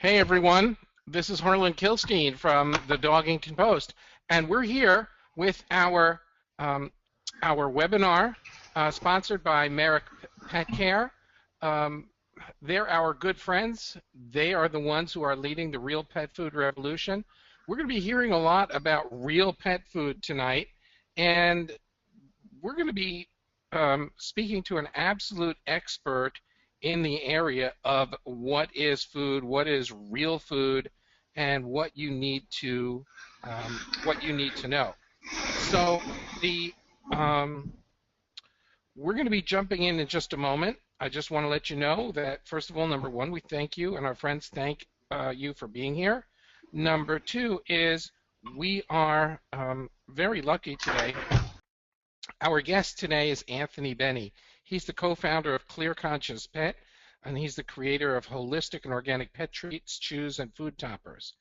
Hey everyone, this is Harlan Kilstein from the Dogington Post, and we're here with um, our webinar sponsored by Merrick Pet Care. Um, they're our good friends. They are the ones who are leading the real pet food revolution. We're going to be hearing a lot about real pet food tonight, and we're going to be speaking to an absolute expert in the area of what is food, what is real food, and what you need to know. So the we're going to be jumping in just a moment. I just want to let you know that first of all, number one, we thank you and our friends thank you for being here. Number two is we are very lucky today. Our guest today is Anthony Benny. He's the co-founder of Clear Conscious Pet, and he's the creator of holistic and organic pet treats, chews, and food toppers.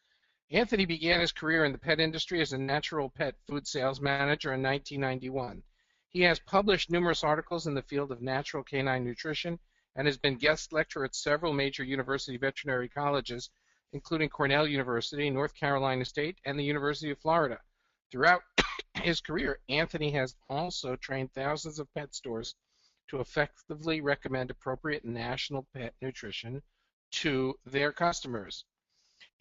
Anthony began his career in the pet industry as a natural pet food sales manager in 1991. He has published numerous articles in the field of natural canine nutrition and has been guest lecturer at several major university veterinary colleges, including Cornell University, North Carolina State, and the University of Florida. Throughout his career, Anthony has also trained thousands of pet stores to effectively recommend appropriate national pet nutrition to their customers.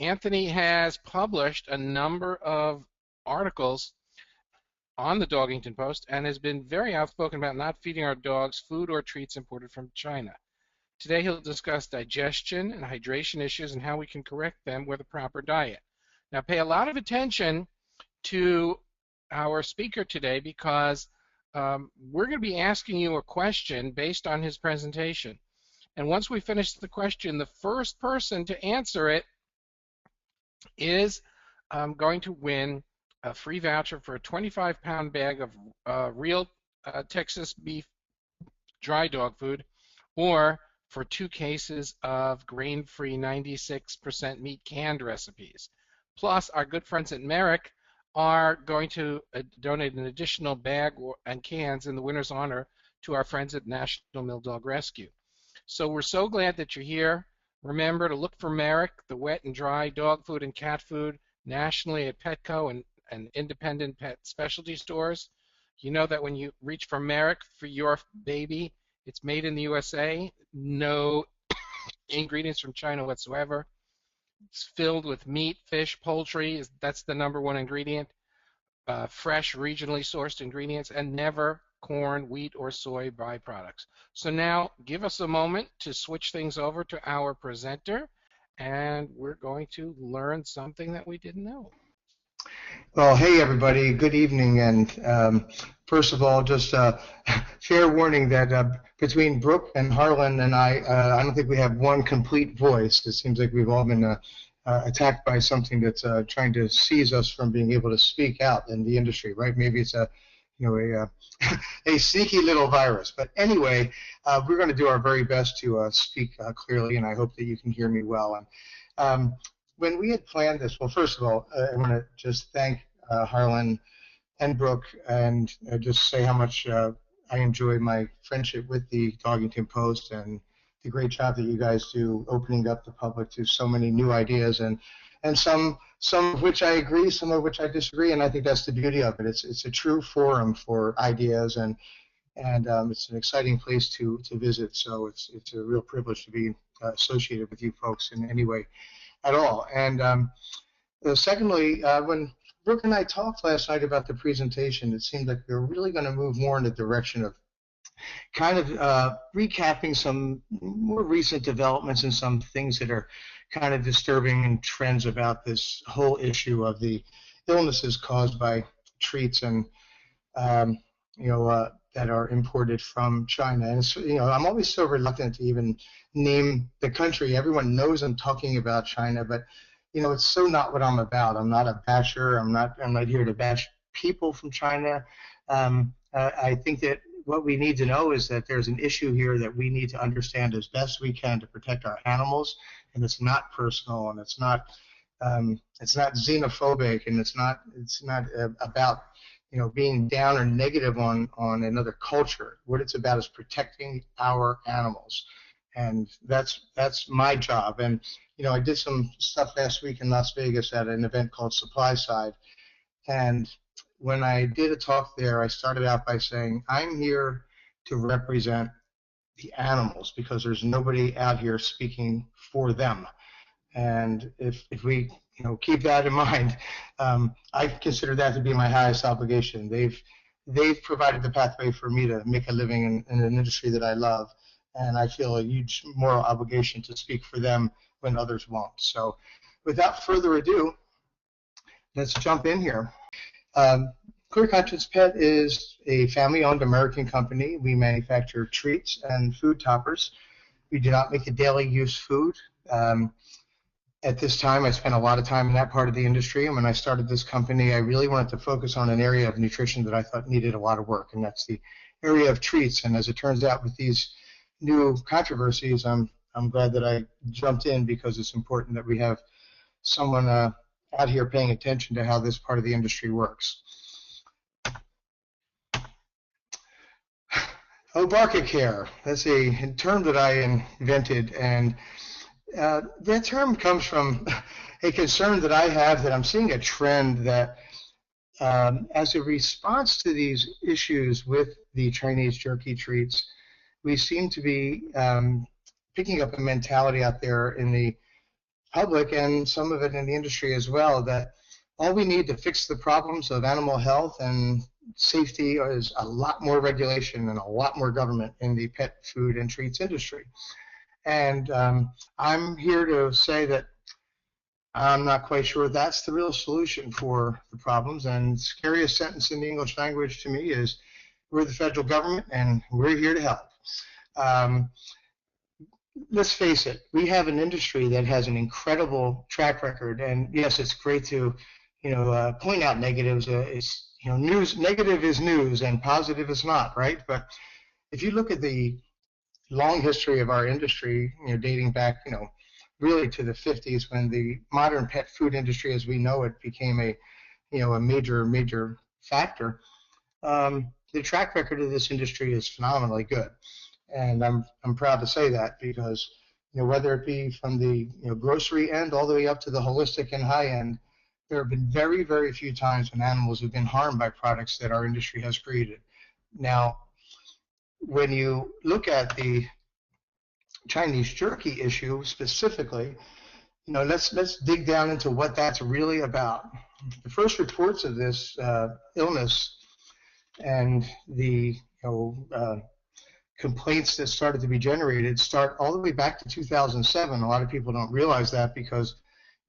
Anthony has published a number of articles on the Dogington Post and has been very outspoken about not feeding our dogs food or treats imported from China. Today he'll discuss digestion and hydration issues and how we can correct them with a proper diet. Now pay a lot of attention to our speaker today because we're going to be asking you a question based on his presentation. And once we finish the question, the first person to answer it is going to win a free voucher for a 25-pound bag of real Texas beef dry dog food, or for 2 cases of grain-free 96% meat canned recipes. Plus, our good friends at Merrick are going to donate an additional bag and cans in the winner's honor to our friends at National Mill Dog Rescue. So we're so glad that you're here. Remember to look for Merrick, the wet and dry dog food and cat food, nationally at Petco and independent pet specialty stores. You know that when you reach for Merrick for your baby, it's made in the USA, no ingredients from China whatsoever. It's filled with meat, fish, poultry. That's the #1 ingredient. Fresh, regionally sourced ingredients, and never corn, wheat, or soy byproducts. So now give us a moment to switch things over to our presenter, and we're going to learn something that we didn't know. Well, hey everybody, good evening, and first of all, just fair warning that between Brooke and Harlan and I don't think we have one complete voice. It seems like we've all been attacked by something that's trying to seize us from being able to speak out in the industry, right? Maybe it's a sneaky little virus. But anyway, we're going to do our very best to speak clearly, and I hope that you can hear me well. And when we had planned this, well, first of all, I want to just thank Harlan and Brooke and just say how much I enjoy my friendship with the Dogington Post and the great job that you guys do opening up the public to so many new ideas and some of which I agree, some of which I disagree, and I think that's the beauty of it. It's a true forum for ideas, and it's an exciting place to visit. So it's a real privilege to be associated with you folks in any way at all. And secondly, when Brooke and I talked last night about the presentation, it seemed like we were really going to move more in the direction of kind of recapping some more recent developments and some things that are kind of disturbing and trends about this whole issue of the illnesses caused by treats and that are imported from China. And it's, I'm always so reluctant to even name the country. Everyone knows I'm talking about China, but it's so not what I'm about. I'm not a basher. I'm not here to bash people from China. I think that what we need to know is that there's an issue here that we need to understand as best we can to protect our animals, and it's not personal, and it's not xenophobic, and it's not about being down or negative on another culture. What it's about is protecting our animals, and that's my job. And I did some stuff last week in Las Vegas at an event called Supply Side. And when I did a talk there, I started out by saying, I'm here to represent the animals because there's nobody out here speaking for them. And if we keep that in mind, I consider that to be my highest obligation. They've provided the pathway for me to make a living in an industry that I love, and I feel a huge moral obligation to speak for them when others won't. So without further ado, let's jump in here. Clear Conscience Pet is a family-owned American company. We manufacture treats and food toppers. We do not make a daily use food. At this time, I spent a lot of time in that part of the industry, and when I started this company, I really wanted to focus on an area of nutrition that I thought needed a lot of work, and that's the area of treats. And as it turns out, with these new controversies, I'm glad that I jumped in because it's important that we have someone out here paying attention to how this part of the industry works. Obamacare, that's a term that I invented, and that term comes from a concern that I have that I'm seeing a trend that as a response to these issues with the Chinese jerky treats, we seem to be picking up a mentality out there in the public and some of it in the industry as well, that all we need to fix the problems of animal health and safety is a lot more regulation and a lot more government in the pet food and treats industry. And I'm here to say that I'm not quite sure that's the real solution for the problems. And the scariest sentence in the English language to me is, we're the federal government and we're here to help. Let's face it, we have an industry that has an incredible track record, and yes, it's great to, point out negatives. News, negative is news and positive is not, right? But if you look at the long history of our industry, dating back, really to the 50s, when the modern pet food industry as we know it became a major factor, the track record of this industry is phenomenally good. And I'm proud to say that because, whether it be from the grocery end all the way up to the holistic and high end, there have been very, very few times when animals have been harmed by products that our industry has created. Now, when you look at the Chinese jerky issue specifically, let's dig down into what that's really about. The first reports of this illness and the complaints that started to be generated start all the way back to 2007. A lot of people don't realize that because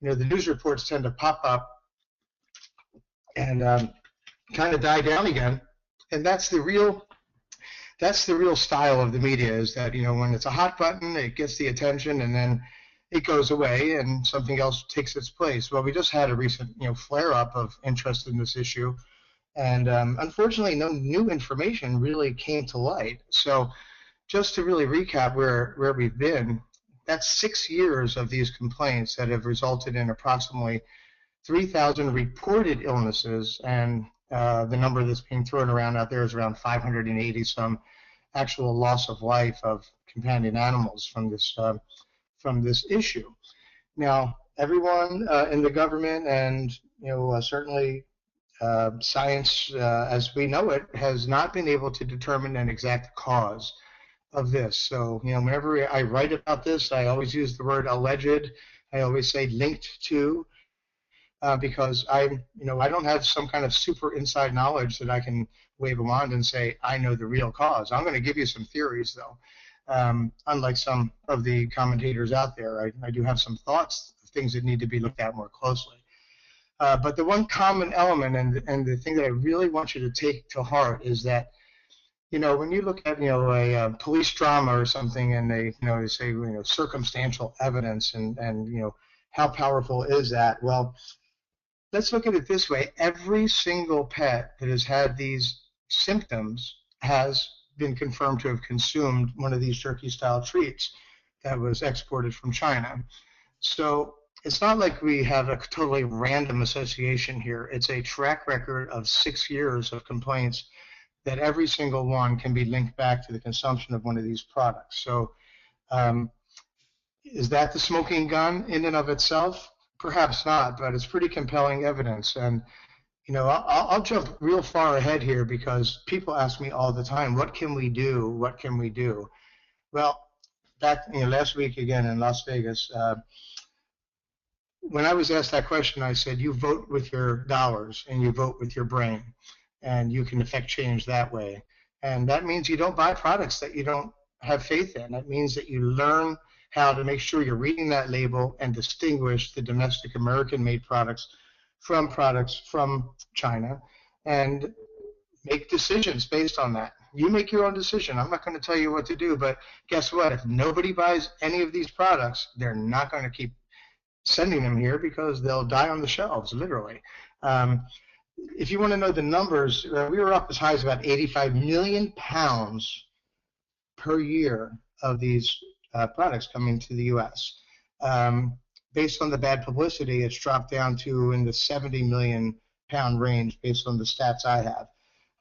the news reports tend to pop up and kind of die down again, and that's the real style of the media, is that when it's a hot button, it gets the attention and then it goes away and something else takes its place. Well, we just had a recent flare up of interest in this issue. And unfortunately, no new information really came to light. So just to really recap where we've been, that's 6 years of these complaints that have resulted in approximately 3,000 reported illnesses, and the number that's being thrown around out there is around 580 some actual loss of life of companion animals from this issue. Now, everyone in the government and certainly science as we know it has not been able to determine an exact cause of this. So whenever I write about this, I always use the word alleged. I always say linked to, because I don't have some kind of super inside knowledge that I can wave a wand and say I know the real cause. I'm going to give you some theories though. Unlike some of the commentators out there, I do have some thoughts of things that need to be looked at more closely. But the one common element, and the thing that I really want you to take to heart, is that when you look at a police drama or something, and they say circumstantial evidence, and how powerful is that? Well, let's look at it this way: every single pet that has had these symptoms has been confirmed to have consumed one of these jerky-style treats that was exported from China. So it's not like we have a totally random association here. It's a track record of 6 years of complaints that every single one can be linked back to the consumption of one of these products. So Is that the smoking gun in and of itself? Perhaps not, but it's pretty compelling evidence. And I'll jump real far ahead here because people ask me all the time, what can we do? What can we do? Well, back last week again in Las Vegas, when I was asked that question, I said, you vote with your dollars and you vote with your brain, and you can affect change that way. And that means you don't buy products that you don't have faith in. That means that you learn how to make sure you're reading that label and distinguish the domestic American-made products from China, and make decisions based on that. You make your own decision. I'm not going to tell you what to do, but guess what? If nobody buys any of these products, they're not going to keep sending them here because they'll die on the shelves, literally. If you want to know the numbers, we were up as high as about 85 million pounds per year of these products coming to the U.S. Based on the bad publicity, it's dropped down to in the 70 million pound range based on the stats I have.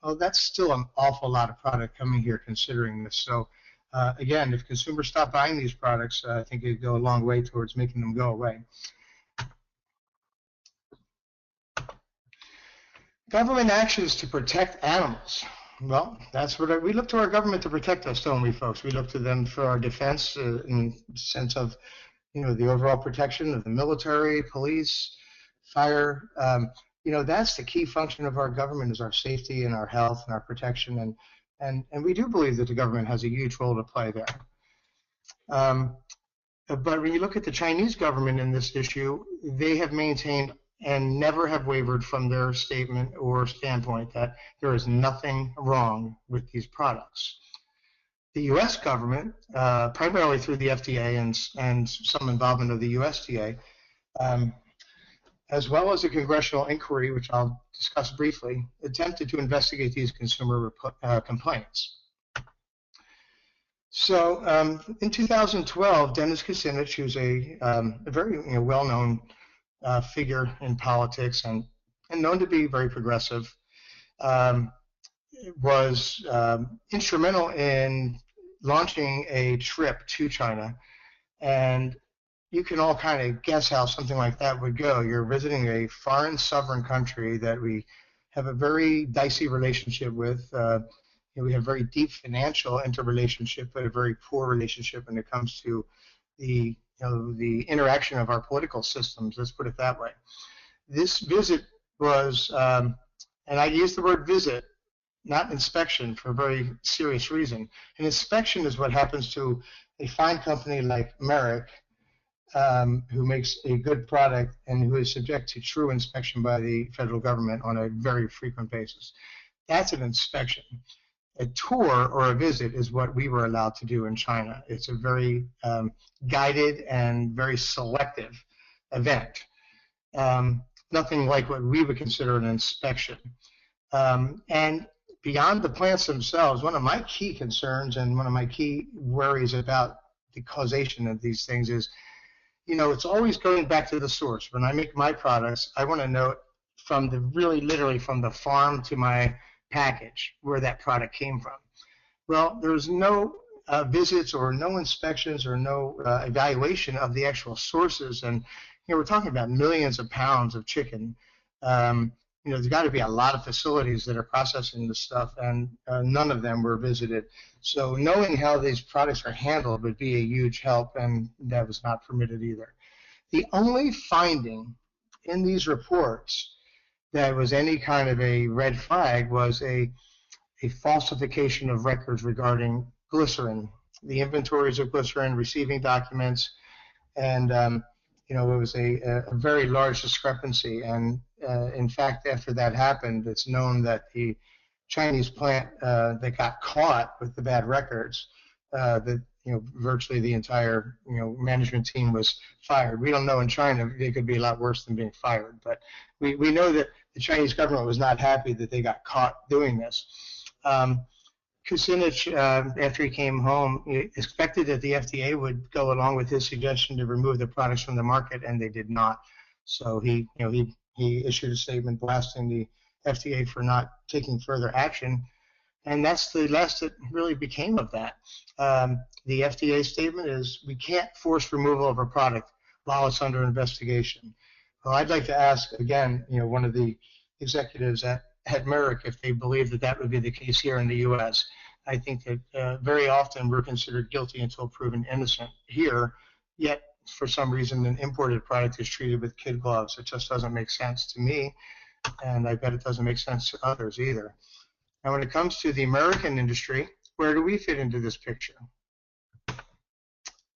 Well, that's still an awful lot of product coming here considering this. So again, if consumers stop buying these products, I think it'd go a long way towards making them go away. Government actions to protect animals. Well, that's what we look to our government to protect us, don't we, folks? We look to them for our defense in the sense of, the overall protection of the military, police, fire. That's the key function of our government, is our safety and our health and our protection, and we do believe that the government has a huge role to play there. But when you look at the Chinese government in this issue, they have maintained and never have wavered from their statement or standpoint that there is nothing wrong with these products. The U.S. government, primarily through the FDA and some involvement of the USDA, as well as a congressional inquiry, which I'll discuss briefly, attempted to investigate these consumer complaints. So in 2012, Dennis Kucinich, who's a very well-known figure in politics and known to be very progressive, was instrumental in launching a trip to China. And you can all kind of guess how something like that would go. You're visiting a foreign sovereign country that we have a very dicey relationship with. We have a very deep financial interrelationship, but a very poor relationship when it comes to the interaction of our political systems. Let's put it that way. This visit was, and I use the word visit, not inspection, for a very serious reason. An inspection is what happens to a fine company like Merrick, who makes a good product and who is subject to true inspection by the federal government on a very frequent basis. That's an inspection. A tour or a visit is what we were allowed to do in China. It's a very guided and very selective event. Nothing like what we would consider an inspection. And beyond the plants themselves, one of my key concerns and one of my key worries about the causation of these things is, it's always going back to the source. When I make my products, I want to know from the literally from the farm to my package where that product came from. Well, there's no visits or no inspections or no evaluation of the actual sources. And we're talking about millions of pounds of chicken. There's got to be a lot of facilities that are processing this stuff, and none of them were visited. So knowing how these products are handled would be a huge help, and that was not permitted either. The only finding in these reports that was any kind of a red flag was a falsification of records regarding glycerin, the inventories of glycerin, receiving documents, and it was a very large discrepancy. And in fact, after that happened, it's known that the Chinese plant that got caught with the bad records, that virtually the entire management team was fired. We don't know in China, it could be a lot worse than being fired, but we know that the Chinese government was not happy that they got caught doing this. Kucinich, after he came home, he expected that the FDA would go along with his suggestion to remove the products from the market, and they did not. So he issued a statement blasting the FDA for not taking further action. And that's the last that really became of that. The FDA statement is we can't force removal of a product while it's under investigation. Well, I'd like to ask again, one of the executives at Merrick if they believe that that would be the case here in the U.S. I think that very often we're considered guilty until proven innocent here, yet for some reason an imported product is treated with kid gloves. It just doesn't make sense to me, and I bet it doesn't make sense to others either. Now, when it comes to the American industry, where do we fit into this picture?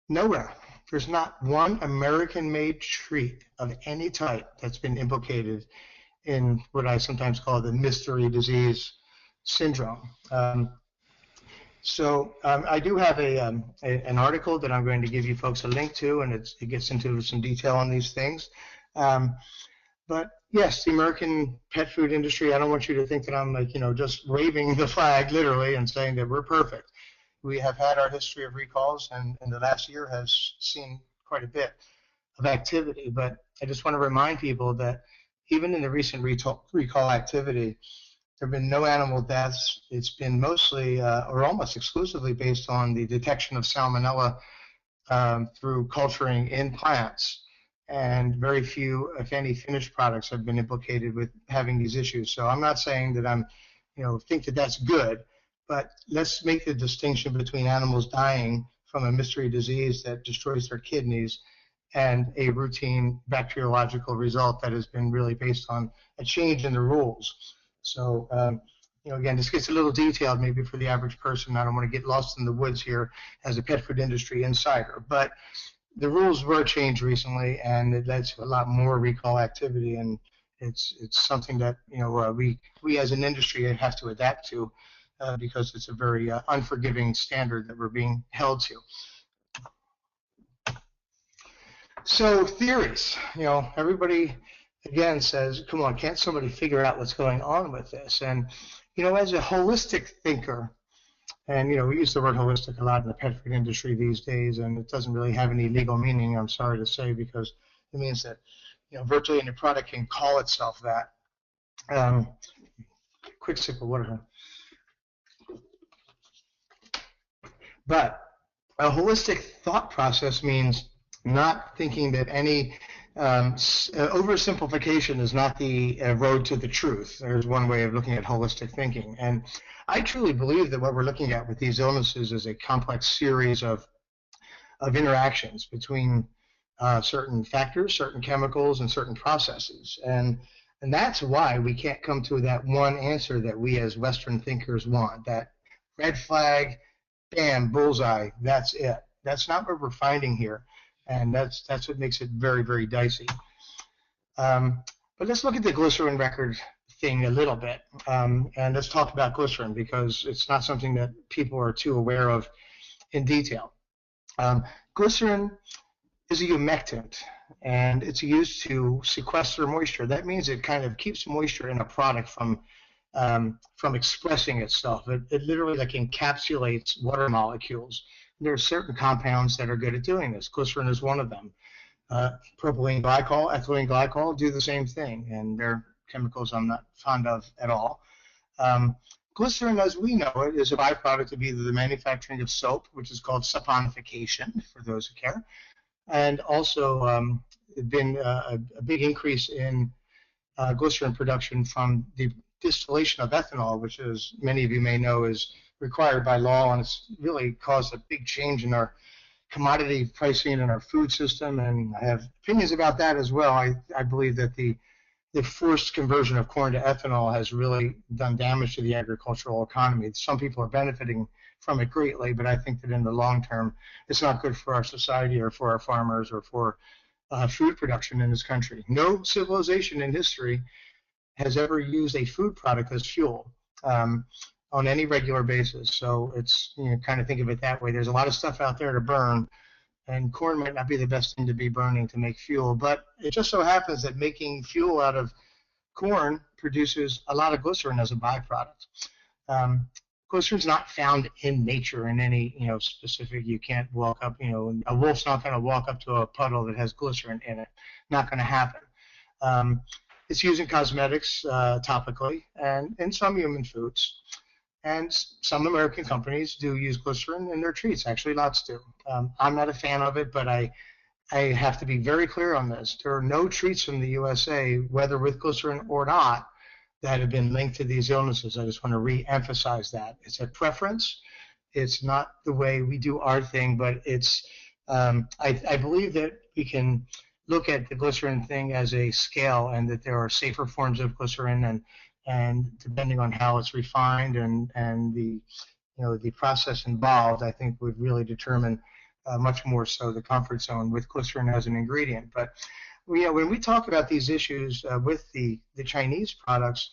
Nowhere. There's not one American-made treat of any type that's been implicated in what I sometimes call the mystery disease syndrome. I do have an article that I'm going to give you folks a link to, and it gets into some detail on these things. But yes, the American pet food industry, I don't want you to think that I'm just waving the flag literally and saying that we're perfect. We have had our history of recalls, and the last year has seen quite a bit of activity. But I just want to remind people that even in the recent recall activity, there have been no animal deaths. It's been mostly or almost exclusively based on the detection of salmonella through culturing in plants. And very few, if any, finished products have been implicated with having these issues. So I'm not saying that I'm, think that that's good, but let's make the distinction between animals dying from a mystery disease that destroys their kidneys and a routine bacteriological result that has been really based on a change in the rules. So, again, this gets a little detailed maybe for the average person. I don't want to get lost in the woods here as a pet food industry insider, but the rules were changed recently, and it led to a lot more recall activity, and it's something that we as an industry have to adapt to because it's a very unforgiving standard that we're being held to. So theories, everybody again says, come on, can't somebody figure out what's going on with this? And as a holistic thinker, and we use the word holistic a lot in the pet food industry these days, and it doesn't really have any legal meaning, I'm sorry to say, because it means that virtually any product can call itself that. Quick sip of water. But a holistic thought process means not thinking that any oversimplification is not the road to the truth. There's one way of looking at holistic thinking. And I truly believe that what we're looking at with these illnesses is a complex series of interactions between certain factors, certain chemicals, and certain processes. And that's why we can't come to that one answer that we as Western thinkers want, that red flag, bam, bullseye, that's it. That's not what we're finding here. And that's what makes it very, very dicey. But let's look at the glycerin record thing a little bit. And let's talk about glycerin because it's not something that people are too aware of in detail. Glycerin is a humectant, and it's used to sequester moisture. That means it kind of keeps moisture in a product from expressing itself. It literally encapsulates water molecules. There are certain compounds that are good at doing this. Glycerin is one of them. Propylene glycol, ethylene glycol do the same thing, and they're chemicals I'm not fond of at all. Glycerin, as we know it, is a byproduct of either the manufacturing of soap, which is called saponification, for those who care, and also been a big increase in glycerin production from the distillation of ethanol, which, as many of you may know, is required by law, and it's really caused a big change in our commodity pricing and our food system, and I have opinions about that as well. I believe that the forced conversion of corn to ethanol has really done damage to the agricultural economy. Some people are benefiting from it greatly, but I think that in the long term, it's not good for our society or for our farmers or for food production in this country. No civilization in history has ever used a food product as fuel on any regular basis. So it's, kind of think of it that way. There's a lot of stuff out there to burn, and corn might not be the best thing to be burning to make fuel, but it just so happens that making fuel out of corn produces a lot of glycerin as a byproduct. Glycerin's not found in nature in any, specific, you can't walk up, a wolf's not going to walk up to a puddle that has glycerin in it. Not going to happen. It's used in cosmetics topically and in some human foods. And some American companies do use glycerin in their treats. Actually, lots do. I'm not a fan of it, but I have to be very clear on this. There are no treats in the USA, whether with glycerin or not, that have been linked to these illnesses. I just want to re-emphasize that. It's a preference. It's not the way we do our thing, but it's. I believe that we can look at the glycerin thing as a scale, and that there are safer forms of glycerin, and depending on how it's refined and the the process involved, I think would really determine much more so the comfort zone with glycerin as an ingredient. But when we talk about these issues with the Chinese products,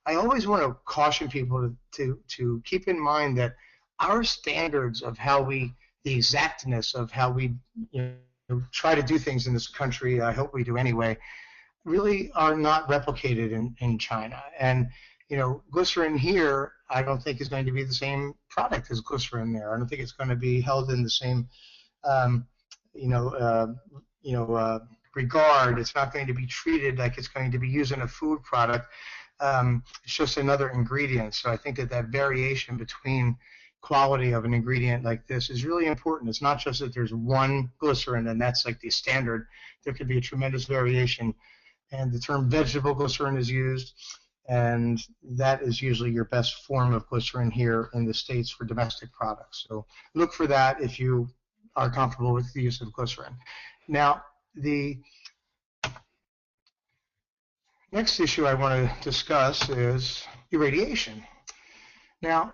I always want to caution people to keep in mind that our standards of the exactness of how we try to do things in this country, I hope we do anyway, really are not replicated in China. And glycerin here, I don't think is going to be the same product as glycerin there. I don't think it's going to be held in the same regard. It's not going to be treated like it's going to be used in a food product. It's just another ingredient. So I think that variation between quality of an ingredient like this is really important. It's not just that there's one glycerin and that's like the standard. There could be a tremendous variation. And the term vegetable glycerin is used, and that is usually your best form of glycerin here in the States for domestic products. So look for that if you are comfortable with the use of glycerin. Now, the next issue I want to discuss is irradiation. Now,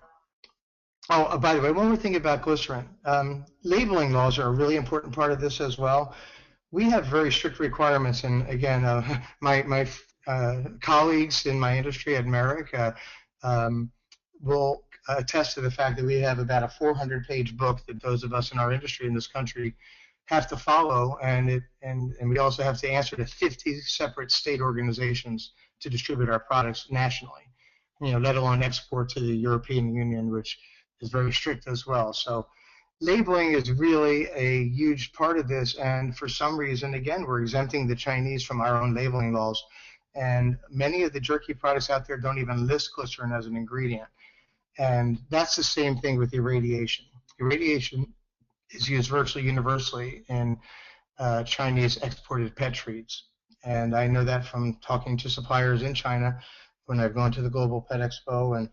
by the way, one more thing about glycerin. Labeling laws are a really important part of this as well. We have very strict requirements, and again, my colleagues in my industry at Merrick will attest to the fact that we have about a 400-page book that those of us in our industry in this country have to follow, and we also have to answer to 50 separate state organizations to distribute our products nationally, let alone export to the European Union, which is very strict as well. So labeling is really a huge part of this, and for some reason, again, we're exempting the Chinese from our own labeling laws, and many of the jerky products out there don't even list glycerin as an ingredient. And that's the same thing with irradiation. Irradiation is used virtually universally in Chinese exported pet treats. And I know that from talking to suppliers in China when I've gone to the Global Pet Expo and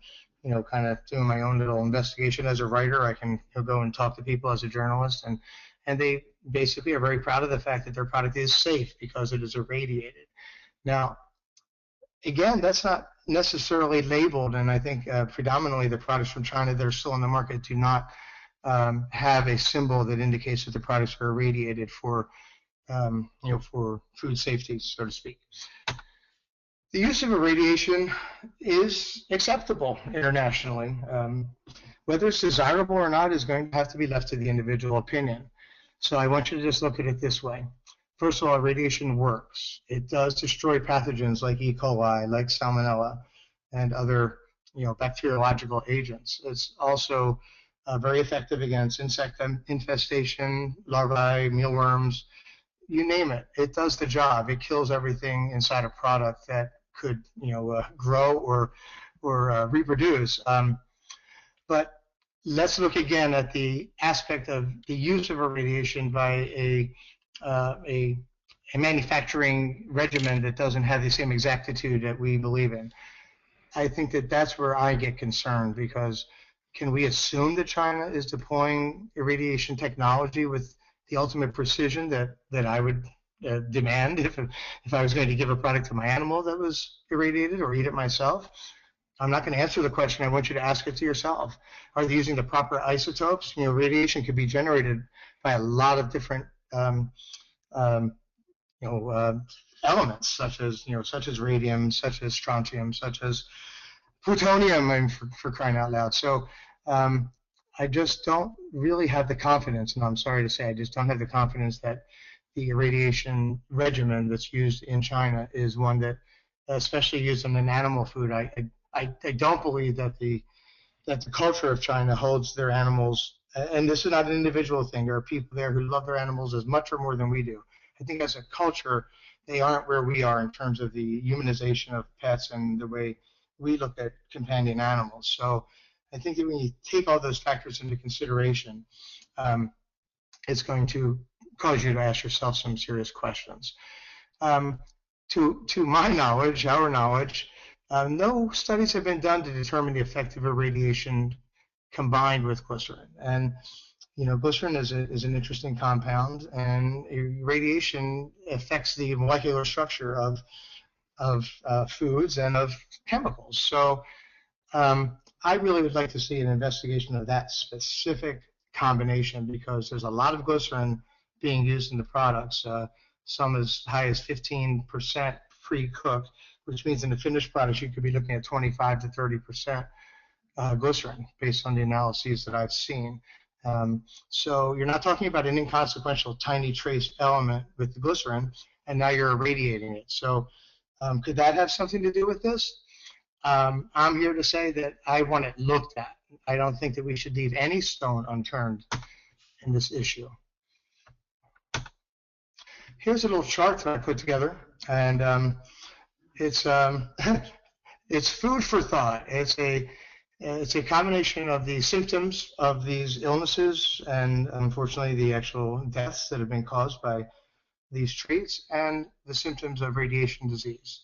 kind of doing my own little investigation as a writer. I can go and talk to people as a journalist, and they basically are very proud of the fact that their product is safe because it is irradiated. Now, again, that's not necessarily labeled, and I think predominantly the products from China that are still on the market do not have a symbol that indicates that the products are irradiated for food safety, so to speak. The use of irradiation is acceptable internationally. Whether it's desirable or not is going to have to be left to the individual opinion. So I want you to just look at it this way. First of all, irradiation works. It does destroy pathogens like E. coli, like Salmonella, and other bacteriological agents. It's also very effective against insect infestation, larvae, mealworms, you name it. It does the job. It kills everything inside a product that could grow or reproduce. But let's look again at the aspect of the use of irradiation by a manufacturing regimen that doesn't have the same exactitude that we believe in. I think that that's where I get concerned, because can we assume that China is deploying irradiation technology with the ultimate precision that I would demand if I was going to give a product to my animal that was irradiated or eat it myself? I'm not going to answer the question. I want you to ask it to yourself. Are they using the proper isotopes? Radiation could be generated by a lot of different elements, such as radium, such as strontium, such as plutonium, for crying out loud. So I just don't really have the confidence, and I'm sorry to say, I just don't have the confidence that the irradiation regimen that's used in China is one that, especially used in an animal food, I don't believe that the culture of China holds their animals, and this is not an individual thing. There are people there who love their animals as much or more than we do. I think as a culture, they aren't where we are in terms of the humanization of pets and the way we look at companion animals. So I think that when you take all those factors into consideration, it's going to cause you to ask yourself some serious questions. To my knowledge, our knowledge, no studies have been done to determine the effect of irradiation combined with glycerin. And glycerin is an interesting compound, and irradiation affects the molecular structure of foods and of chemicals. So I really would like to see an investigation of that specific combination, because there's a lot of glycerin being used in the products, some as high as 15% pre-cooked, which means in the finished products you could be looking at 25 to 30% glycerin based on the analyses that I've seen. So you're not talking about an inconsequential tiny trace element with the glycerin, and now you're irradiating it. So could that have something to do with this? I'm here to say that I want it looked at. I don't think that we should leave any stone unturned in this issue. Here's a little chart that I put together, and it's it's food for thought. It's a combination of the symptoms of these illnesses and, unfortunately, the actual deaths that have been caused by these treats, and the symptoms of radiation disease.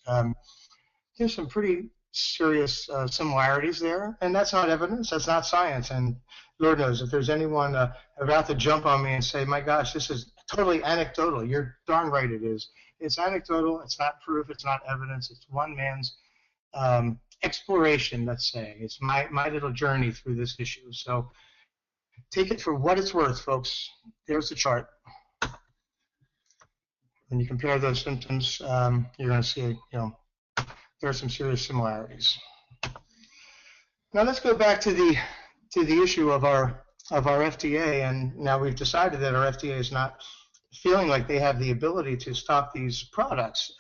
There's some pretty serious similarities there, and that's not evidence, that's not science, and Lord knows if there's anyone about to jump on me and say, my gosh, this is totally anecdotal, you're darn right it is. It's anecdotal, it's not proof, it's not evidence, it's one man's exploration, let's say. It's my little journey through this issue. So take it for what it's worth, folks. There's the chart. When you compare those symptoms, you're going to see, there are some serious similarities. Now let's go back to the issue of our FDA, and now we've decided that our FDA is not feeling like they have the ability to stop these products.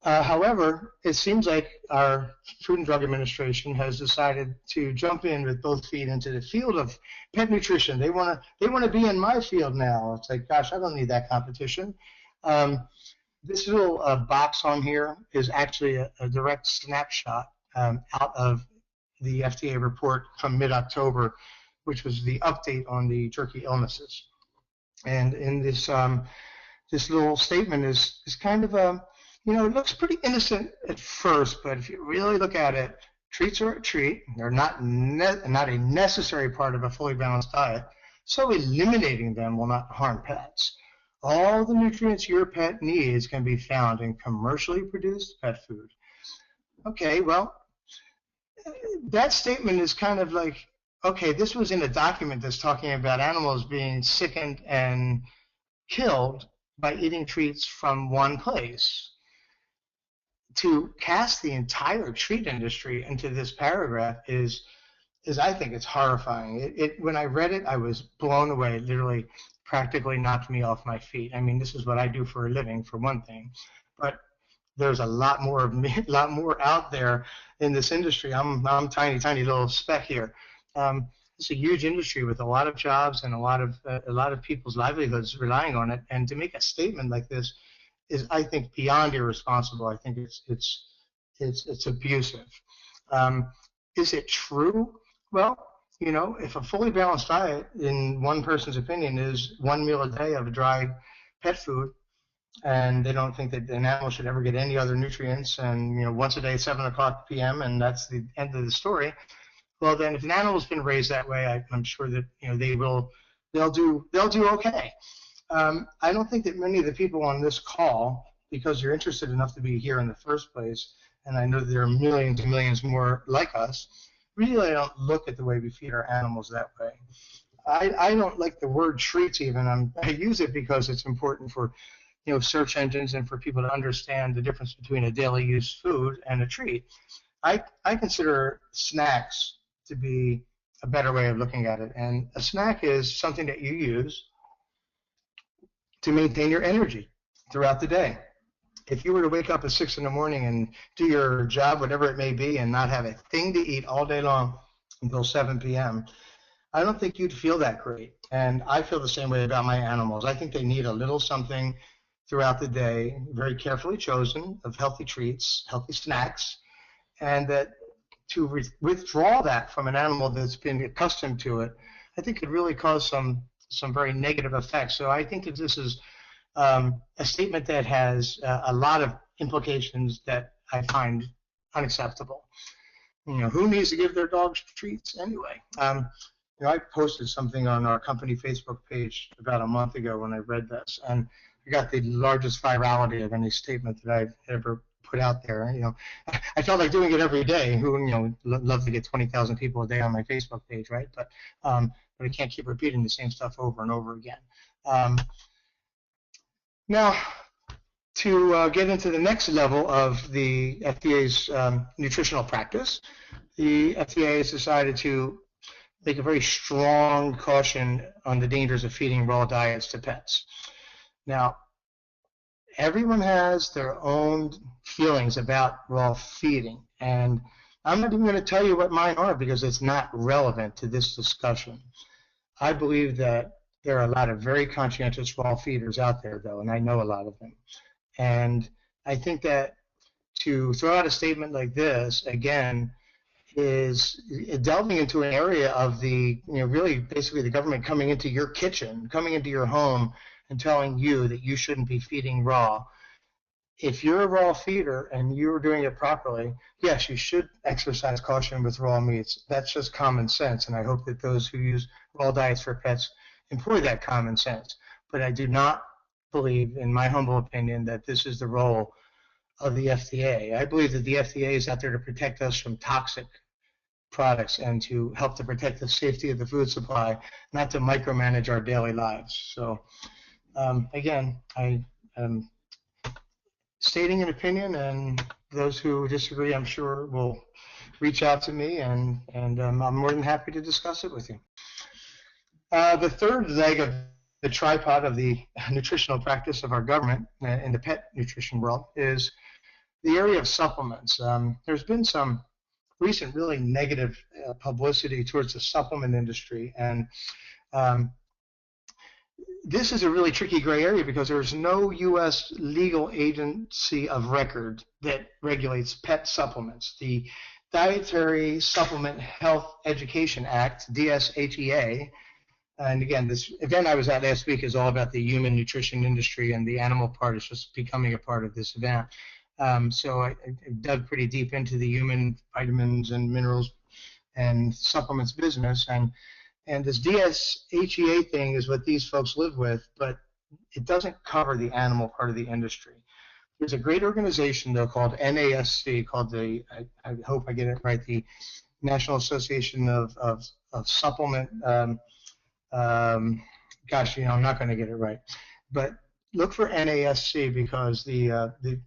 However, it seems like our Food and Drug Administration has decided to jump in with both feet into the field of pet nutrition. They want to be in my field now. It's like, gosh, I don't need that competition. This little box on here is actually a direct snapshot out of the FDA report from mid-October, which was the update on the jerky illnesses. And in this this little statement is kind of a, it looks pretty innocent at first, but if you really look at it, treats are a treat. They're not a necessary part of a fully balanced diet, so eliminating them will not harm pets. All the nutrients your pet needs can be found in commercially produced pet food. Okay, well, that statement is kind of like, okay, this was in a document that's talking about animals being sickened and killed by eating treats from one place. To cast the entire treat industry into this paragraph is I think it's horrifying. When I read it, I was blown away. It literally practically knocked me off my feet. I mean, this is what I do for a living, for one thing, but there's a lot more of me, a lot more out there in this industry. I'm tiny little speck here. It's a huge industry with a lot of jobs and a lot of people's livelihoods relying on it. And to make a statement like this is, I think, beyond irresponsible. I think it's abusive. Is it true? Well, if a fully balanced diet, in one person's opinion, is one meal a day of dry pet food, and they don't think that an animal should ever get any other nutrients, and once a day at 7 o'clock p.m., and that's the end of the story. Well, then, if an animal's been raised that way, I'm sure that they'll do okay. I don't think that many of the people on this call, because you're interested enough to be here in the first place, and I know that there are millions and millions more like us, really don't look at the way we feed our animals that way. I don't like the word treats even. I use it because it's important for search engines and for people to understand the difference between a daily use food and a treat. I consider snacks to be a better way of looking at it. And a snack is something that you use to maintain your energy throughout the day. If you were to wake up at 6 in the morning and do your job, whatever it may be, and not have a thing to eat all day long until 7 p.m., I don't think you'd feel that great. And I feel the same way about my animals. I think they need a little something throughout the day, very carefully chosen, of healthy treats, healthy snacks, and that withdraw that from an animal that's been accustomed to it, I think could really cause some very negative effects. So I think that this is a statement that has a lot of implications that I find unacceptable. Who needs to give their dogs treats anyway? I posted something on our company Facebook page about a month ago when I read this, and I got the largest virality of any statement that I've ever put out there. I felt like doing it every day. Who love to get 20,000 people a day on my Facebook page, right? But I can't keep repeating the same stuff over and over again. Now, to get into the next level of the FDA's nutritional practice, the FDA has decided to make a very strong caution on the dangers of feeding raw diets to pets. Now, everyone has their own feelings about raw feeding, and I'm not even going to tell you what mine are because it's not relevant to this discussion. I believe that there are a lot of very conscientious raw feeders out there, though, and I know a lot of them. And I think that to throw out a statement like this, again, is delving into an area of the, really basically the government coming into your kitchen, coming into your home and telling you that you shouldn't be feeding raw. If you're a raw feeder and you're doing it properly, yes, you should exercise caution with raw meats. That's just common sense, and I hope that those who use raw diets for pets employ that common sense. But I do not believe, in my humble opinion, that this is the role of the FDA. I believe that the FDA is out there to protect us from toxic products and to help to protect the safety of the food supply, not to micromanage our daily lives. So, again, I am stating an opinion, and those who disagree, I'm sure, will reach out to me, and I'm more than happy to discuss it with you. The third leg of the tripod of the nutritional practice of our government in the pet nutrition world is the area of supplements. There's been some recent really negative publicity towards the supplement industry, and this is a really tricky gray area because there's no U.S. legal agency of record that regulates pet supplements. The Dietary Supplement Health Education Act, DSHEA, and again, this event I was at last week is all about the human nutrition industry, and the animal part is just becoming a part of this event. So I dug pretty deep into the human vitamins and minerals and supplements business, and this DSHEA thing is what these folks live with, but it doesn't cover the animal part of the industry. There's a great organization, though, called NASC, called the, I hope I get it right, the National Association of Supplement, gosh, I'm not going to get it right, but look for NASC because the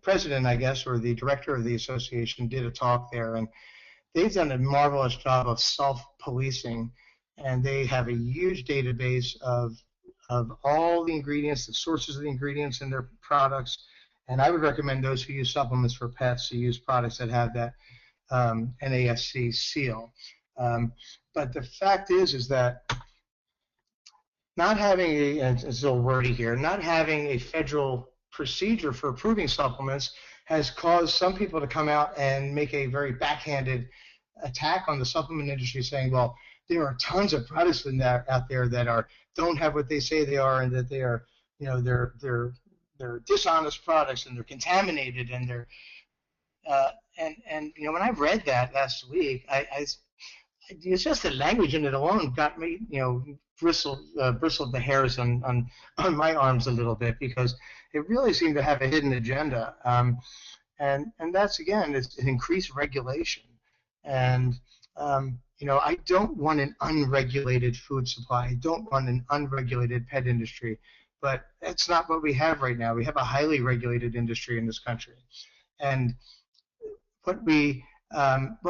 president, I guess, or the director of the association did a talk there, and they've done a marvelous job of self-policing, and they have a huge database of all the ingredients, the sources of the ingredients in their products, and I would recommend those who use supplements for pets to use products that have that NASC seal. But the fact is that not having and it's a little wordy here, not having a federal procedure for approving supplements has caused some people to come out and make a very backhanded attack on the supplement industry, saying, well, there are tons of products out there that don't have what they say they are, and that they are, they're dishonest products, and they're contaminated, and they're and when I read that last week, it's just the language in it alone got me, bristled the hairs on my arms a little bit, because it really seemed to have a hidden agenda, and that's, again, it's an increased regulation, and I don't want an unregulated food supply. I don't want an unregulated pet industry, but that's not what we have right now. We have a highly regulated industry in this country, and what we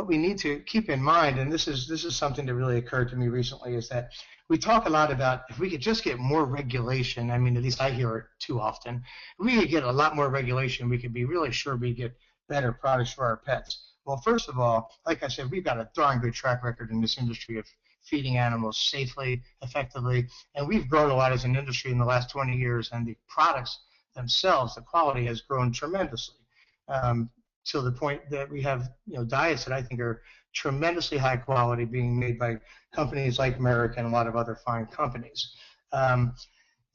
need to keep in mind, and this is something that really occurred to me recently, is that we talk a lot about if we could just get more regulation. I mean, at least I hear it too often. If we could get a lot more regulation, we could be really sure we get better products for our pets. Well, first of all, like I said, we've got a darn good track record in this industry of feeding animals safely, effectively, and we've grown a lot as an industry in the last 20 years, and the products themselves, the quality has grown tremendously. to the point that we have diets that I think are tremendously high quality being made by companies like Merrick and a lot of other fine companies.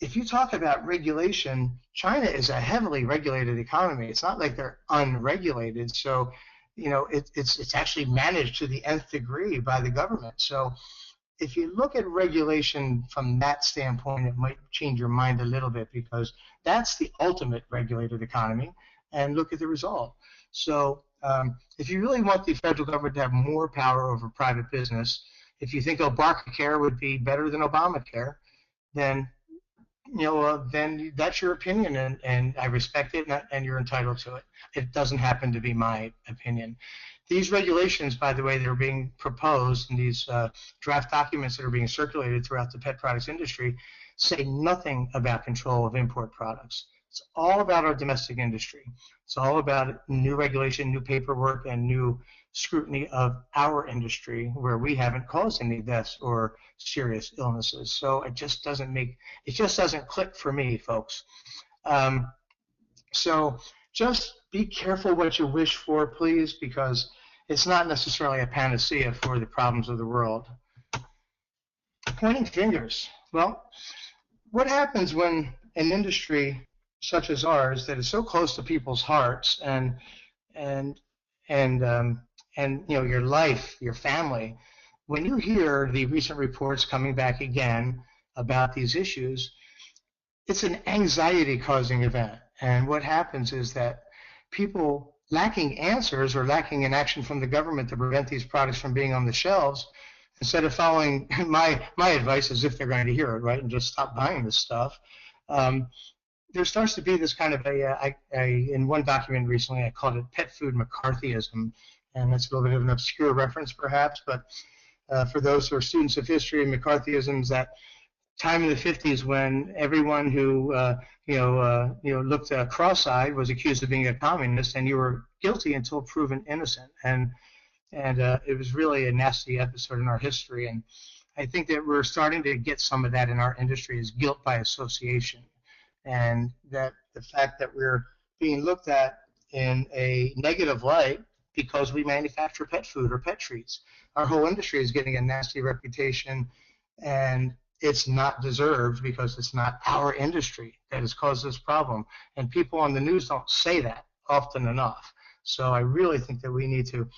If you talk about regulation, China is a heavily regulated economy. It's not like they're unregulated. So, it's actually managed to the nth degree by the government. So if you look at regulation from that standpoint, it might change your mind a little bit, because that's the ultimate regulated economy, and look at the result. So if you really want the federal government to have more power over private business, if you think Obamacare would be better than Obamacare, then then that's your opinion, and I respect it, and you're entitled to it. It doesn't happen to be my opinion. These regulations, by the way, that are being proposed in these draft documents that are being circulated throughout the pet products industry, say nothing about control of import products. It's all about our domestic industry. It's all about new regulation, new paperwork, and new scrutiny of our industry, where we haven't caused any deaths or serious illnesses. So it just doesn't click for me, folks. So just be careful what you wish for, please, because it's not necessarily a panacea for the problems of the world. Pointing fingers. Well, what happens when an industry such as ours, that is so close to people's hearts, and your life, your family, when you hear the recent reports coming back again about these issues, it's an anxiety-causing event. And what happens is that people lacking answers or lacking an action from the government to prevent these products from being on the shelves, instead of following my advice as if they're going to hear it, right, and just stop buying this stuff, there starts to be this kind of in one document recently, I called it pet food McCarthyism, and that's a little bit of an obscure reference perhaps, but for those who are students of history, McCarthyism is that time in the 50s when everyone who looked cross-eyed was accused of being a communist, and you were guilty until proven innocent. And it was really a nasty episode in our history. And I think that we're starting to get some of that in our industry, is guilt by association, and that the fact that we're being looked at in a negative light because we manufacture pet food or pet treats. Our whole industry is getting a nasty reputation, and it's not deserved, because it's not our industry that has caused this problem. And people on the news don't say that often enough. So I really think that we need to,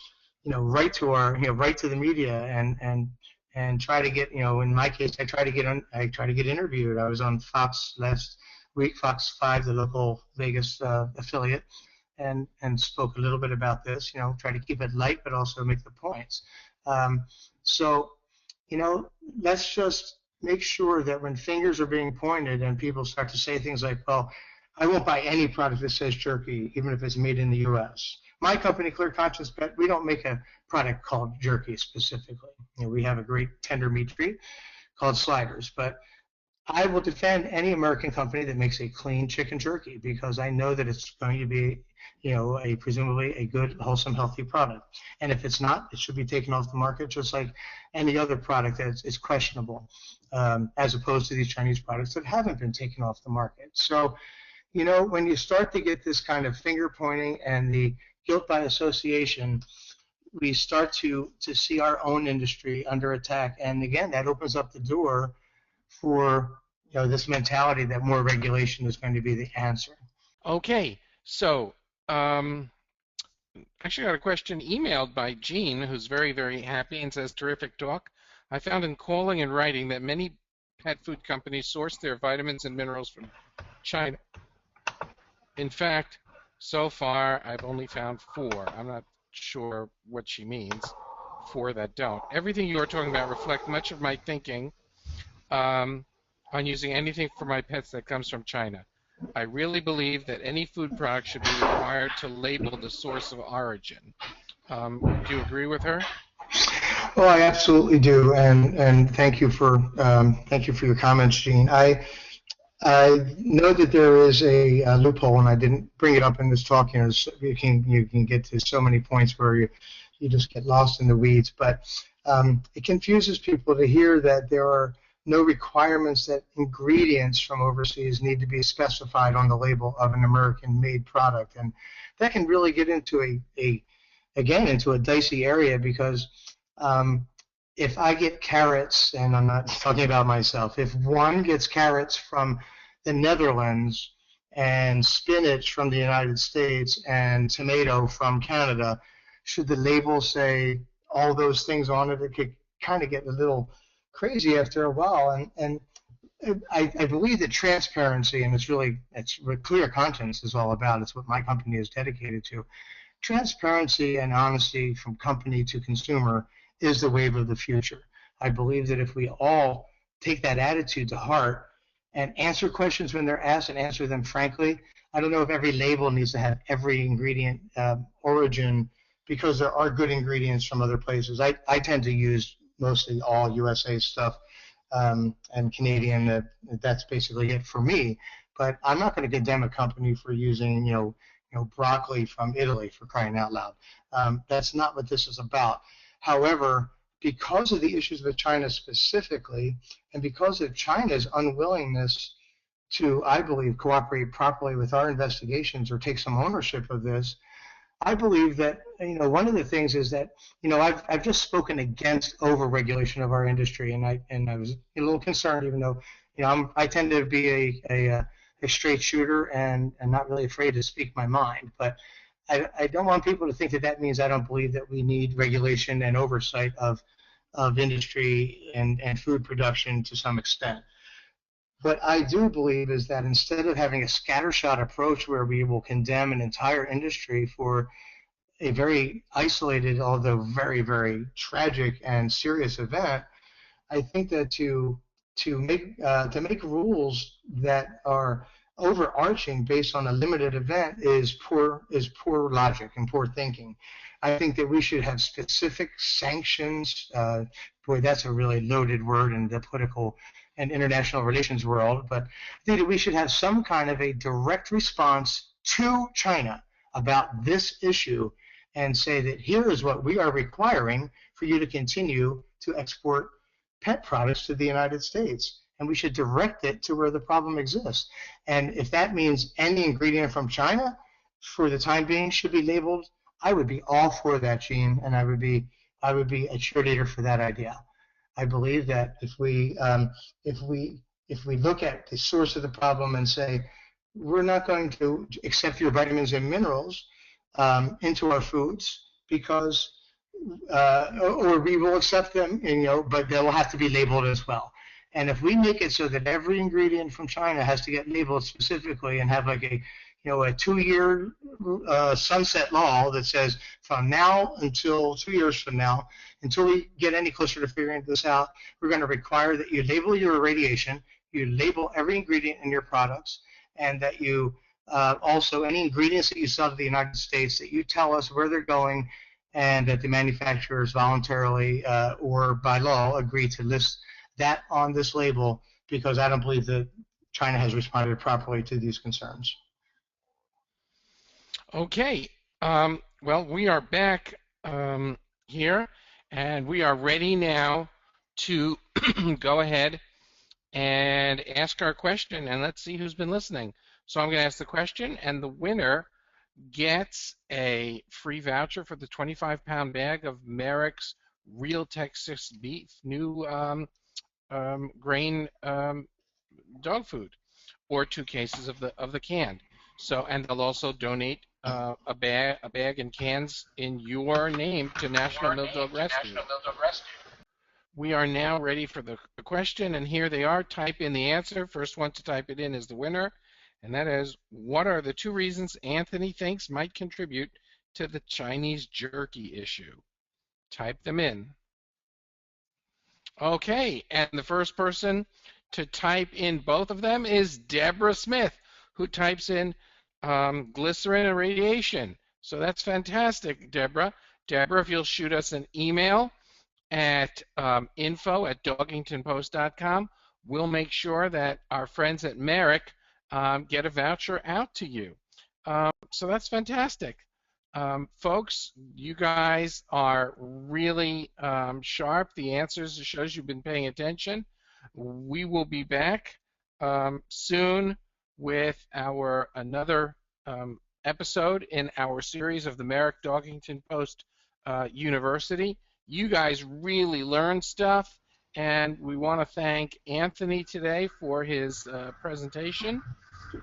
write to the media and try to get, in my case, I try to get interviewed. I was on Fox last week, Fox 5, the local Vegas affiliate, and spoke a little bit about this. Try to keep it light, but also make the points. So let's just make sure that when fingers are being pointed and people start to say things like, well, I won't buy any product that says jerky, even if it's made in the U.S. My company, Clear Conscience Pet, we don't make a product called jerky specifically. We have a great tender meat treat called sliders, but I will defend any American company that makes a clean chicken jerky, because I know that it's going to be, presumably a good, wholesome, healthy product. And if it's not, it should be taken off the market, just like any other product that is questionable, as opposed to these Chinese products that haven't been taken off the market. So, when you start to get this kind of finger pointing and the guilt by association, we start to see our own industry under attack. And again, that opens up the door for this mentality that more regulation is going to be the answer. Okay, so actually got a question emailed by Jean, who's very, very happy and says, terrific talk. I found in calling and writing that many pet food companies source their vitamins and minerals from China. In fact, so far I've only found 4. I'm not sure what she means, 4 that don't. Everything you are talking about reflects much of my thinking on using anything for my pets that comes from China. I really believe that any food product should be required to label the source of origin. Do you agree with her? Well, I absolutely do, and thank you for your comments, Gene. I know that there is a loophole, and I didn't bring it up in this talk. You can get to so many points where you just get lost in the weeds, but it confuses people to hear that there are no requirements that ingredients from overseas need to be specified on the label of an American-made product. And that can really get into again, into a dicey area because if I get carrots, and I'm not talking about myself, if one gets carrots from the Netherlands and spinach from the United States and tomato from Canada, should the label say all those things on it? It could kind of get a little crazy after a while. And I believe that transparency, and it's what Clear Conscience is all about. It's what my company is dedicated to. Transparency and honesty from company to consumer is the wave of the future. I believe that if we all take that attitude to heart and answer questions when they're asked and answer them frankly, I don't know if every label needs to have every ingredient origin, because there are good ingredients from other places. I tend to use mostly all USA stuff and Canadian. That's basically it for me. But I'm not going to condemn a company for using, broccoli from Italy, for crying out loud. That's not what this is about. However, because of the issues with China specifically, and because of China's unwillingness to, I believe, cooperate properly with our investigations or take some ownership of this, I believe that, one of the things is that, I've just spoken against overregulation of our industry, and I was a little concerned, even though, I tend to be a straight shooter and not really afraid to speak my mind. But I don't want people to think that that means I don't believe that we need regulation and oversight of industry and food production to some extent. What I do believe is that instead of having a scattershot approach where we will condemn an entire industry for a very isolated, although very, very tragic and serious event, I think that to make rules that are overarching based on a limited event is poor logic and poor thinking. I think that we should have specific sanctions. Boy, that's a really loaded word in the political and international relations world, but I think that we should have some kind of a direct response to China about this issue and say that here is what we are requiring for you to continue to export pet products to the United States. And we should direct it to where the problem exists. And if that means any ingredient from China, for the time being, should be labeled, I would be all for that, Gene, and I would be a cheerleader for that idea. I believe that if we look at the source of the problem and say we're not going to accept your vitamins and minerals into our foods because or we will accept them, but they will have to be labeled as well. And if we make it so that every ingredient from China has to get labeled specifically and have like a 2-year sunset law that says from now until 2 years from now, until we get any closer to figuring this out, we're going to require that you label your irradiation, you label every ingredient in your products, and that you also any ingredients that you sell to the United States, that you tell us where they're going, and that the manufacturers voluntarily or by law agree to list that on this label, because I don't believe that China has responded properly to these concerns. Okay. Well, we are back here, and we are ready now to go ahead and ask our question, and let's see who's been listening. So I'm going to ask the question, and the winner gets a free voucher for the 25-pound bag of Merrick's Real Texas Beef, new grain dog food, or 2 cases of the canned. So, and they'll also donate a bag and cans in your name to National Mill Dog Rescue. We are now ready for the question, and here they are. Type in the answer. First one to type it in is the winner, and that is, what are the 2 reasons Anthony thinks might contribute to the Chinese jerky issue? Type them in. Okay, and the first person to type in both of them is Deborah Smith, who types in glycerin and radiation. So that's fantastic, Deborah. Deborah, if you'll shoot us an email at info@dogingtonpost.com, we'll make sure that our friends at Merrick get a voucher out to you. So that's fantastic. Folks, you guys are really sharp. The answers shows you've been paying attention. We will be back soon with another episode in our series of the Merrick Dogington Post University. You guys really learned stuff, and we want to thank Anthony today for his presentation,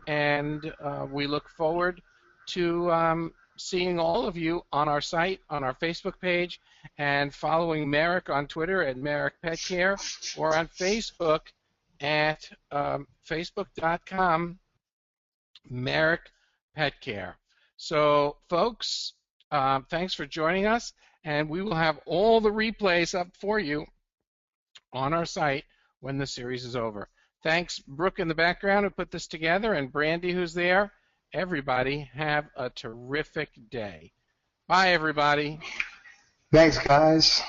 and we look forward to seeing all of you on our site, on our Facebook page, and following Merrick on Twitter at Merrick Pet Care, or on Facebook at facebook.com Merrick Pet Care. So, folks, thanks for joining us, and we will have all the replays up for you on our site when the series is over. Thanks, Brooke in the background, who put this together, and Brandy, who's there. Everybody have a terrific day. Bye, everybody. Thanks, guys.